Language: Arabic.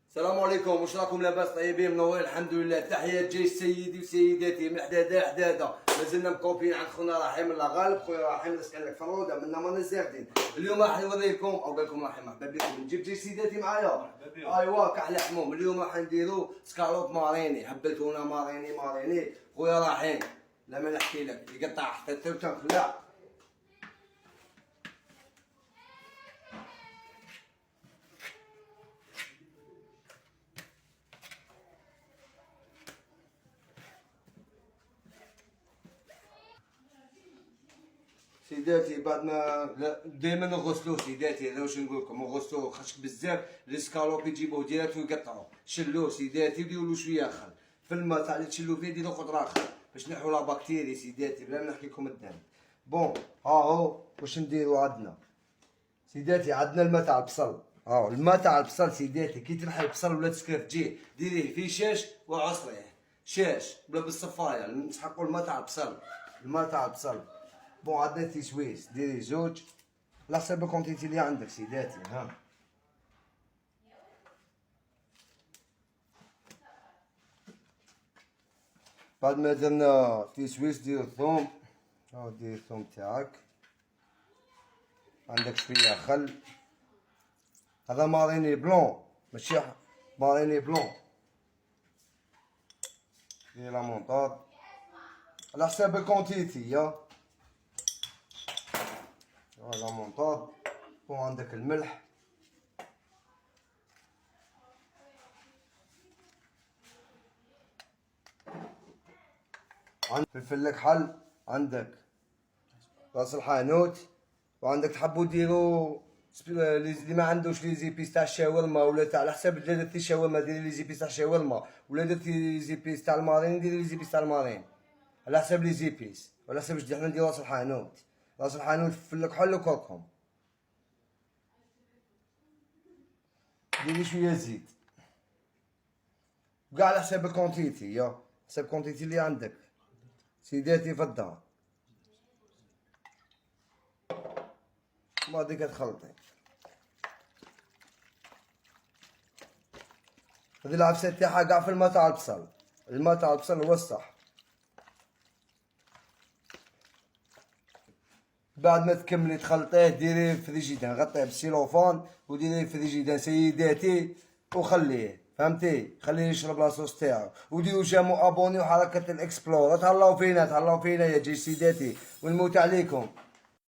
السلام عليكم، واش راكم لاباس؟ طيبين منورين الحمد لله. تحيات جيش سيدي وسيداتي من حدادا حدادا. مازلنا مكوفين عند خونا رحيم الله غالب. خويا رحيم نسال لك فروده منا ماني زاهدين. اليوم راح نوريكم او قال لكم رحيم مرحبا بكم. نجيب جيش سيداتي معايا. ايوا كحل حموم. اليوم راح نديرو سكالوب ماريني. هبلتونا ماريني خويا رحيم. لما نحكي لك يقطع حتى تنخلع. سيداتي بعد ما دائما نغسلوه سيداتي. هذا واش نقول لكم، نغسلوه خاطش بزاف لي سكالوب يجيبوه ديريكت ويقطعوه. شلوه سيداتي وديروا له شويه خل في الماء تاع اللي تشلو فيه، ديروا قطره خل باش نحو لا بكتيري سيداتي بلا ما نحكي لكم الدم. بون ها هو واش نديروا عندنا سيداتي. عندنا الماء تاع البصل. ها الماء تاع البصل سيداتي كي تنحي البصل ولا تسكرفجيه ديريه في شاش وعصريه. شاش ولا بالصفايه نسحقوا الماء تاع البصل. الماء تاع البصل. بون عندنا تيسويس ديري زوج على حسب الكونتيتي اللي عندك سيداتي. ها بعد ما درنا تيسويس دير الثوم. ها دير الثوم تاعك. عندك شويه خل. هذا ماريني بلون ماشي ماريني بلون. دير لا مونطاد على حساب الكونتيتي. يا لا مونطاد. وعندك الملح. فلفل حل. عندك راس الحانوت. وعندك تحبوا ديروا اللي ما عندوش لي زيبيس تاع الشاورما ولا تاع على حسب اللي درتي الشاورما ديري لي زيبيس تاع الشاورما، ولا درتي لي زيبيس تاع المارين ديري لي زيبيس تاع المارين على حسب لي زيبيس وعلى حسب واش حنا نديرو. راس الحانوت. راس الحانوت فلفل الكحل وكركم. ديري شويه زيت وكاع على حساب الكونتيتي. يا حساب الكونتيتي اللي عندك سيداتي في الدار. بعد كتخلطي هذه العفسه تاعها كاع في الماء تاع البصل. الماء تاع البصل هو الصح. بعد ما تكملي تخلطيه ديريه في فريجيدان، غطيه بالسيلوفون وديريه في فريجيدان سيداتي وخليه. فهمتي؟ خليه يشرب لاصوص تاعو. وديروا جامو ابوني وحركه الاكسبلور. تهلاو فينا يا جيش سيداتي ونموت عليكم.